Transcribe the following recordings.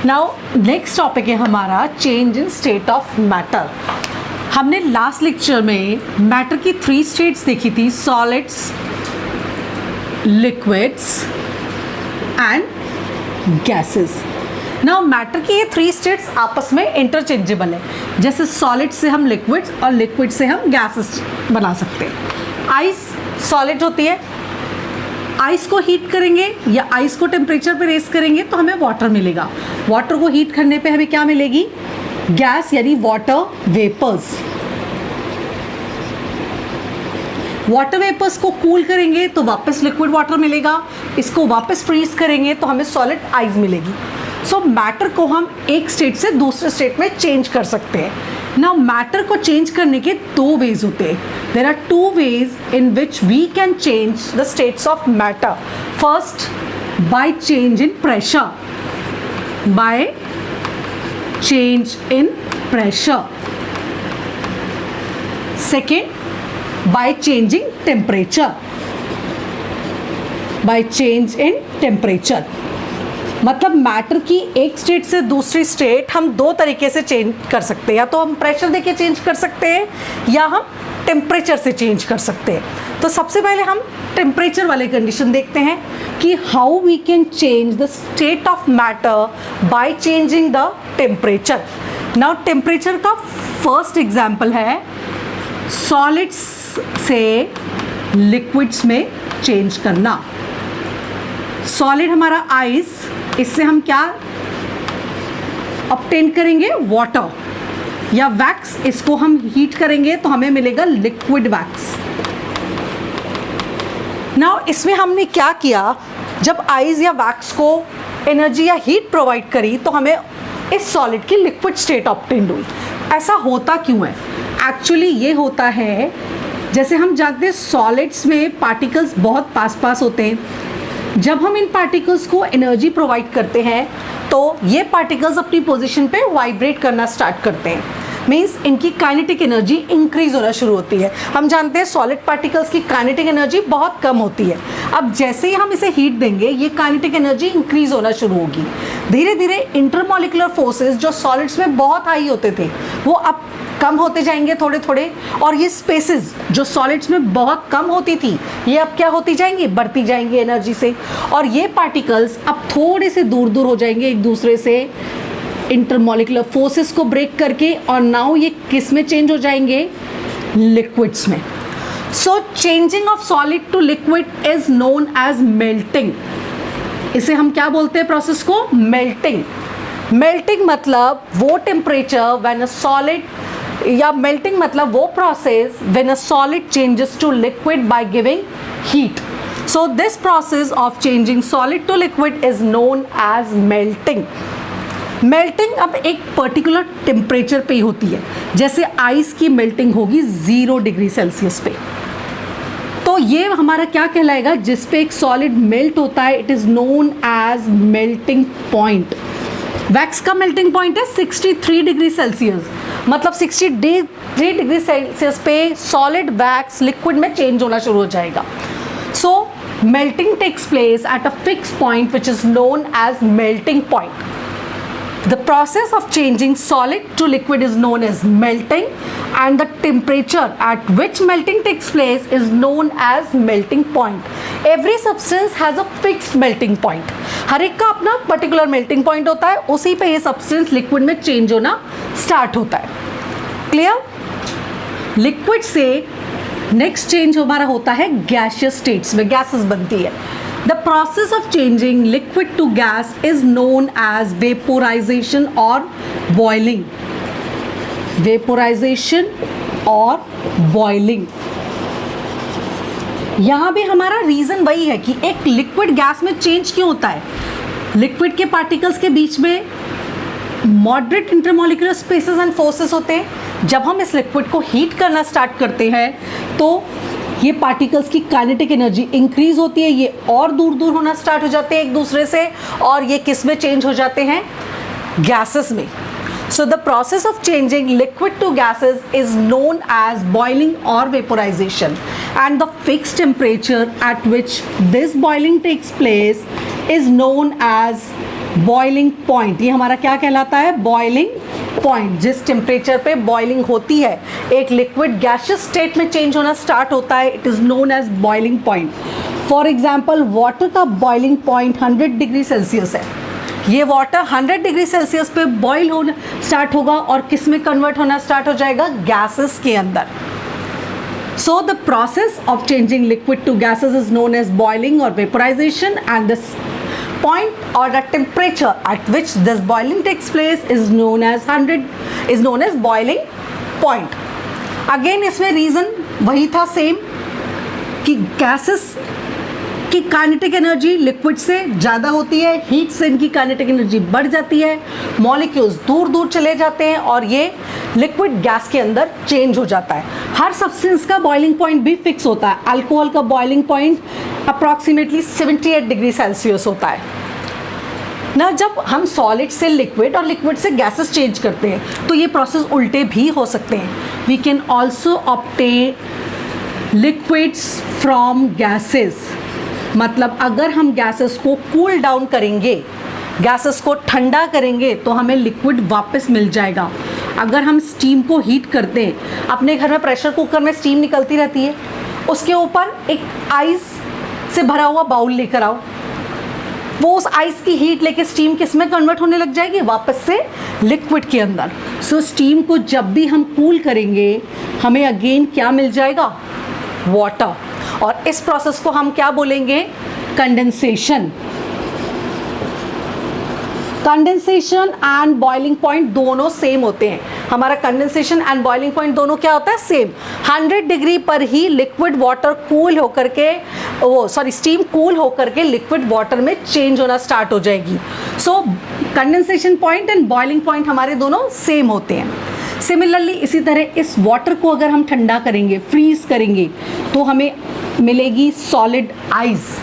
Now next topic है हमारा change in state of matter. हमने लास्ट लेक्चर में मैटर की 3 स्टेट्स देखी थी, solids, liquids and gases. Now matter की ये 3 स्टेट्स आपस में इंटरचेंजेबल है, जैसे सॉलिड से हम लिक्विड्स और लिक्विड से हम गैसेस बना सकते हैं। आइस सॉलिड होती है, आइस को हीट करेंगे या आइस को टेम्परेचर पे रेस करेंगे तो हमें वाटर मिलेगा। वाटर को हीट करने पे हमें क्या मिलेगी? गैस यानी वाटर वेपर्स। वाटर वेपर्स को कूल करेंगे तो वापस लिक्विड वाटर मिलेगा, इसको वापस फ्रीज करेंगे तो हमें सॉलिड आइस मिलेगी। सो मैटर को हम एक स्टेट से दूसरे स्टेट में चेंज कर सकते हैं। नाउ मैटर को चेंज करने के 2 वेज होते हैं। There are 2 ways in which we can change the states of matter. First, by change in pressure, by change in pressure. Second, by changing temperature, by change in temperature. मतलब matter की एक state से दूसरी state हम 2 तरीके से change कर सकते हैं, या तो हम प्रेशर देके चेंज कर सकते हैं या हम टेम्परेचर से चेंज कर सकते हैं। तो सबसे पहले हम टेम्परेचर वाले कंडीशन देखते हैं कि how we can change the state of matter by changing the temperature. Now temperature का फर्स्ट एग्जाम्पल है सॉलिड्स से लिक्विड्स में चेंज करना। सॉलिड हमारा आइस, इससे हम क्या ऑब्टेन करेंगे? वाटर या वैक्स। इसको हम हीट करेंगे तो हमें मिलेगा लिक्विड वैक्स। नाउ इसमें हमने क्या किया, जब आइस या वैक्स को एनर्जी या हीट प्रोवाइड करी तो हमें इस सॉलिड की लिक्विड स्टेट ऑब्टेन हुई। ऐसा होता क्यों है? एक्चुअली ये होता है, जैसे हम जानते हैं सॉलिड्स में पार्टिकल्स बहुत पास होते हैं। जब हम इन पार्टिकल्स को एनर्जी प्रोवाइड करते हैं तो ये पार्टिकल्स अपनी पोजीशन पे वाइब्रेट करना स्टार्ट करते हैं। मींस इनकी काइनेटिक एनर्जी इंक्रीज होना शुरू होती है। हम जानते हैं सॉलिड पार्टिकल्स की काइनेटिक एनर्जी बहुत कम होती है। अब जैसे ही हम इसे हीट देंगे ये काइनेटिक एनर्जी इंक्रीज होना शुरू होगी। धीरे धीरे इंटरमॉलिक्यूलर फोर्सेस जो सॉलिड्स में बहुत हाई होते थे वो अब कम होते जाएंगे थोड़े थोड़े, और ये स्पेसेस जो सॉलिड्स में बहुत कम होती थी ये अब क्या होती जाएंगी? बढ़ती जाएंगी एनर्जी से। और ये पार्टिकल्स अब थोड़े से दूर दूर हो जाएंगे एक दूसरे से इंटरमॉलिक्यूलर फोर्सेस को ब्रेक करके, और नाउ ये किस में चेंज हो जाएंगे? लिक्विड्स में। So changing of solid to liquid is known as melting. इसे हम क्या बोलते हैं प्रोसेस को? मेल्टिंग। मेल्टिंग मतलब वो टेम्परेचर व्हेन अ सॉलिड, या मेल्टिंग मतलब वो process when a solid changes to liquid by giving heat. So this process of changing solid to liquid is known as melting. Melting अब एक particular temperature पे ही होती है। जैसे आइस की मेल्टिंग होगी 0 डिग्री सेल्सियस पे, तो ये हमारा क्या कहलाएगा? जिस पे एक सॉलिड मेल्ट होता है it is known as melting point. Wax का मेल्टिंग पॉइंट है 63 डिग्री सेल्सियस, मतलब 63 डिग्री सेल्सियस पे सॉलिड वैक्स लिक्विड में चेंज होना शुरू हो जाएगा। So melting takes place at a fix point which is known as melting point. The process of changing solid to liquid is known as melting, and the temperature at which melting takes place is known as melting point. Every substance has a fixed melting point. हर एक का अपना particular melting point होता है, उसी पे ये substance liquid में change होना स्टार्ट होता है। क्लियर? लिक्विड से नेक्स्ट चेंज हमारा होता है गैसियस स्टेट्स में, गैसेस बनती है। The process of changing liquid to gas is known as vaporization or boiling. Vaporization or boiling. यहाँ भी हमारा रीज़न वही है कि एक लिक्विड गैस में चेंज क्यों होता है। लिक्विड के पार्टिकल्स के बीच में moderate intermolecular spaces and forces होते हैं। जब हम इस लिक्विड को हीट करना स्टार्ट करते हैं तो ये पार्टिकल्स की काइनेटिक एनर्जी इंक्रीज होती है, ये और दूर दूर होना स्टार्ट हो जाते हैं एक दूसरे से, और ये किस में चेंज हो जाते हैं? गैसेस में। So the process of changing liquid to gases is known as boiling और vaporisation, and the fixed temperature at which this boiling takes place is known as boiling point, ये हमारा क्या कहलाता है, बॉइलिंग पॉइंट। जिस temperature पे boiling होती है, एक लिक्विड गैसियस स्टेट में चेंज होना स्टार्ट होता है, it is known as boiling point. For example water का बॉइलिंग पॉइंट 100 डिग्री सेल्सियस है। ये वाटर 100 डिग्री सेल्सियस पे बॉईल होना स्टार्ट होगा और किस में कन्वर्ट होना स्टार्ट हो जाएगा, गैसेस के अंदर। So the process of changing liquid to gases is known as boiling or vaporization, and the point or the temperature at which this boiling takes place is known as boiling point. Again इसमें reason वही था same कि gases की kinetic energy liquid से ज़्यादा होती है, heat से इनकी काइनेटिक एनर्जी बढ़ जाती है, मॉलिक्यूल्स दूर दूर चले जाते हैं और ये लिक्विड गैस के अंदर चेंज हो जाता है। हर सब्सटेंस का बॉइलिंग पॉइंट भी फिक्स होता है। अल्कोहल का boiling point approximately 78 degree Celsius होता है ना। जब हम सॉलिड से लिक्विड और लिक्विड से गैसेस चेंज करते हैं तो ये प्रोसेस उल्टे भी हो सकते हैं। We can also obtain liquids from gases, मतलब अगर हम गैसेस को कूल डाउन करेंगे, गैसेस को ठंडा करेंगे तो हमें लिक्विड वापस मिल जाएगा। अगर हम स्टीम को हीट करते हैं, अपने घर में प्रेशर कुकर में स्टीम निकलती रहती है, उसके ऊपर एक आइस से भरा हुआ बाउल लेकर आओ, वो उस आइस की हीट लेके स्टीम किस में कन्वर्ट होने लग जाएगी, वापस से लिक्विड के अंदर। सो स्टीम को जब भी हम कूल करेंगे हमें अगेन क्या मिल जाएगा, वाटर। और इस प्रोसेस को हम क्या बोलेंगे, condensation. Condensation and boiling point दोनों सेम होते हैं। हमारा कंडेंसेशन एंड बॉइलिंग पॉइंट दोनों क्या होता है, सेम। 100 डिग्री पर ही लिक्विड वाटर कूल होकर के स्टीम कूल होकर के लिक्विड वाटर में चेंज होना स्टार्ट हो जाएगी। So condensation point and boiling point हमारे दोनों सेम होते हैं। सिमिलरली इसी तरह इस वाटर को अगर हम ठंडा करेंगे, फ्रीज करेंगे, तो हमें मिलेगी सॉलिड आइस।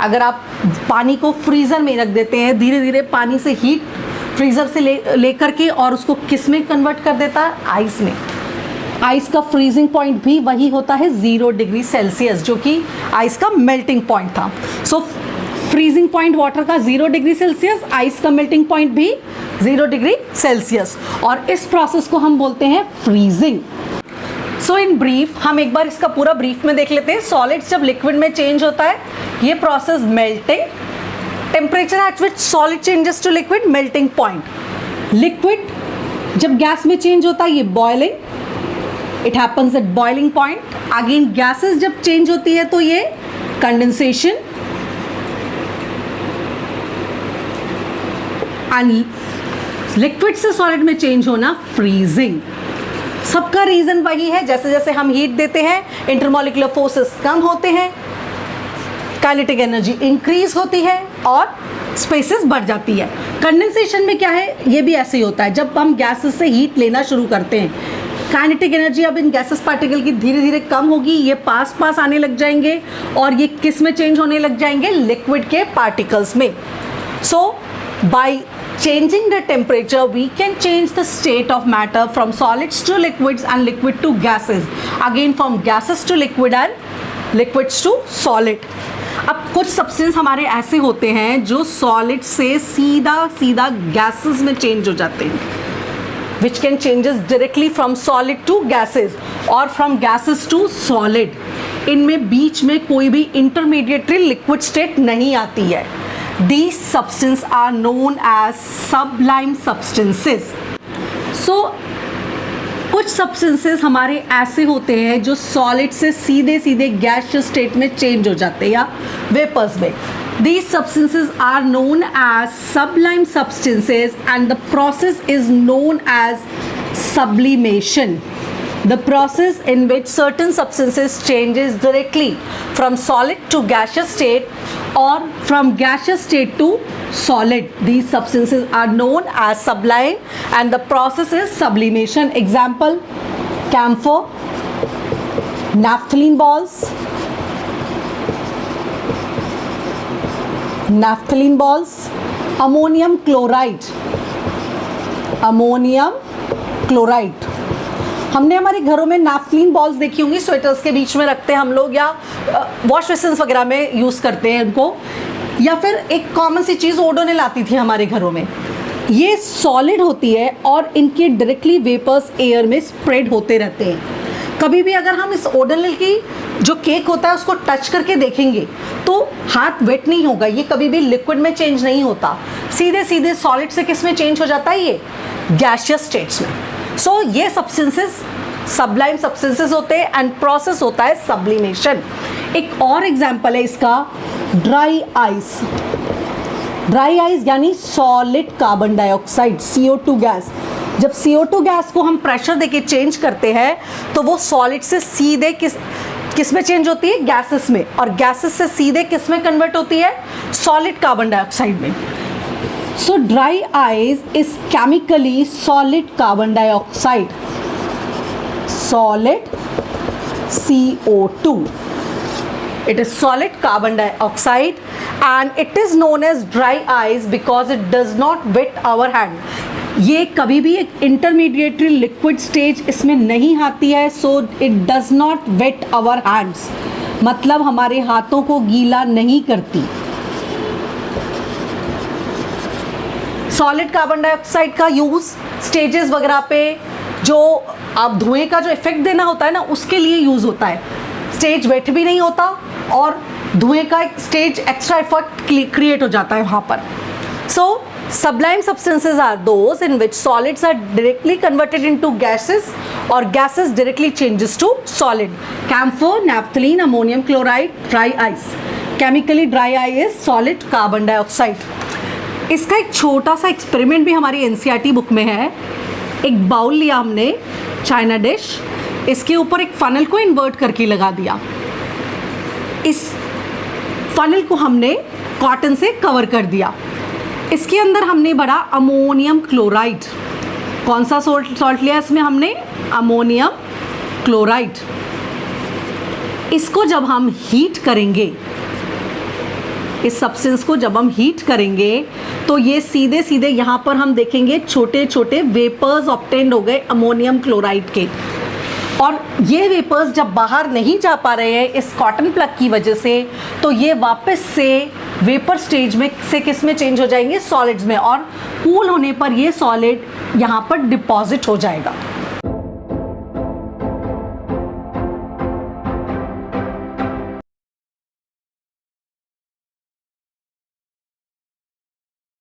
अगर आप पानी को फ्रीज़र में रख देते हैं, धीरे धीरे पानी से हीट फ्रीज़र से लेकर के और उसको किस में कन्वर्ट कर देता है, आइस में। आइस का फ्रीजिंग पॉइंट भी वही होता है 0 डिग्री सेल्सियस, जो कि आइस का मेल्टिंग पॉइंट था। सो फ्रीजिंग पॉइंट वाटर का 0 डिग्री सेल्सियस, आइस का मेल्टिंग पॉइंट भी 0 डिग्री सेल्सियस, और इस प्रोसेस को हम बोलते हैं फ्रीजिंग। सो इन ब्रीफ हम एक बार इसका पूरा ब्रीफ में देख लेते हैं। सॉलिड्स जब लिक्विड में चेंज होता है, ये process melting, temperature at which solid changes to liquid, melting point. Liquid जब गैस में चेंज होता है, ये boiling, it happens at boiling point. Again gases जब चेंज होती है तो ये कंडेंसेशन, एंड लिक्विड से सॉलिड में चेंज होना फ्रीजिंग। सबका रीजन वही है, जैसे जैसे हम हीट देते हैं इंटरमॉलिक्यूलर फोर्सेस कम होते हैं, काइनेटिक एनर्जी इंक्रीज होती है और स्पेसेस बढ़ जाती है। कंडेंसेशन में क्या है, ये भी ऐसे ही होता है। जब हम गैसेस से हीट लेना शुरू करते हैं, काइनेटिक एनर्जी अब इन गैसेस पार्टिकल की धीरे धीरे कम होगी, ये पास पास आने लग जाएंगे और ये किस में चेंज होने लग जाएंगे, लिक्विड के पार्टिकल्स में। सो bye changing the temperature we can change the state of matter from solids to liquids and liquid to gases, again from gases to liquid and liquids to solid। अब कुछ substance हमारे ऐसे होते हैं जो solid से सीधा सीधा गैसेस में चेंज हो जाते हैं, which can changes directly from solid to gases और from gases to solid। इनमें बीच में कोई भी इंटरमीडिएटरी लिक्विड स्टेट नहीं आती है। These substances are known as sublime substances। So कुछ substances हमारे ऐसे होते हैं जो सॉलिड से सीधे सीधे गैसियस स्टेट में चेंज हो जाते हैं या वेपर्स में। These substances are known as sublime substances and the process is known as sublimation, the process in which certain substances changes directly from solid to gaseous state or from gaseous state to solid. These substances are known as sublime and the process is sublimation. Example: camphor, naphthalene balls, ammonium chloride, हमने हमारे घरों में naphthalene balls देखी होंगी, sweaters के बीच में रखते हैं हम लोग, या वॉश बेसिन्स वगैरह में यूज़ करते हैं उनको। या फिर एक कॉमन सी चीज़ ओडोनिल आती थी हमारे घरों में, ये सॉलिड होती है और इनके डायरेक्टली वेपर्स एयर में स्प्रेड होते रहते हैं। कभी भी अगर हम इस ओडोनिल की जो केक होता है उसको टच करके देखेंगे तो हाथ वेट नहीं होगा, ये कभी भी लिक्विड में चेंज नहीं होता, सीधे सीधे सॉलिड से किस में चेंज हो जाता है, ये गैसियस स्टेट्स में। सो ये सब्सटेंसेस सबलाइम सब्सटेंसेस होते हैं एंड प्रोसेस होता है सब्लिमेशन। एक और एग्जांपल है इसका ड्राई आइस। ड्राई आइस यानी solid carbon dioxide, CO2 gas. जब CO2 गैस को हम प्रेशर देके चेंज करते हैं तो वो सॉलिड से सीधे किस में चेंज होती है, गैसेस में, और गैसेस से सीधे किस में कन्वर्ट होती है, सॉलिड कार्बन डाइऑक्साइड में। सो dry ice is chemically solid carbon dioxide, solid CO2. It is solid carbon dioxide and it is known as dry ice because it does not wet our hand. ये कभी भी एक intermediary liquid stage इसमें नहीं आती है, so it does not wet our hands, मतलब हमारे हाथों को गीला नहीं करती। सॉलिड कार्बन डाइऑक्साइड का यूज़ स्टेजेस वगैरह पे जो आप धुएं का जो इफेक्ट देना होता है ना उसके लिए यूज़ होता है। स्टेज वेट भी नहीं होता और धुएं का एक स्टेज एक्स्ट्रा इफेक्ट क्रिएट हो जाता है वहाँ पर। सो sublime substances are those in which solids are directly converted into gases or gases directly changes to solid. Camphor, naphthalene, ammonium chloride, dry ice. Chemically dry ice is solid carbon dioxide. इसका एक छोटा सा experiment भी हमारी NCERT book में है। एक bowl लिया हमने, चाइना डिश, इसके ऊपर एक फनल को इन्वर्ट करके लगा दिया। इस फनल को हमने कॉटन से कवर कर दिया। इसके अंदर हमने भरा अमोनियम क्लोराइड। कौन सा सॉल्ट लिया इसमें हमने, अमोनियम क्लोराइड। इसको जब हम हीट करेंगे, इस सब्सटेंस को जब हम हीट करेंगे तो ये सीधे सीधे यहाँ पर हम देखेंगे छोटे छोटे वेपर्स ऑब्टेन्ड हो गए अमोनियम क्लोराइड के, और ये वेपर्स जब बाहर नहीं जा पा रहे हैं इस कॉटन प्लग की वजह से, तो ये वापस से वेपर स्टेज में से किस में चेंज हो जाएंगे, सॉलिड्स में, और कूल होने पर ये सॉलिड यहाँ पर डिपॉजिट हो जाएगा।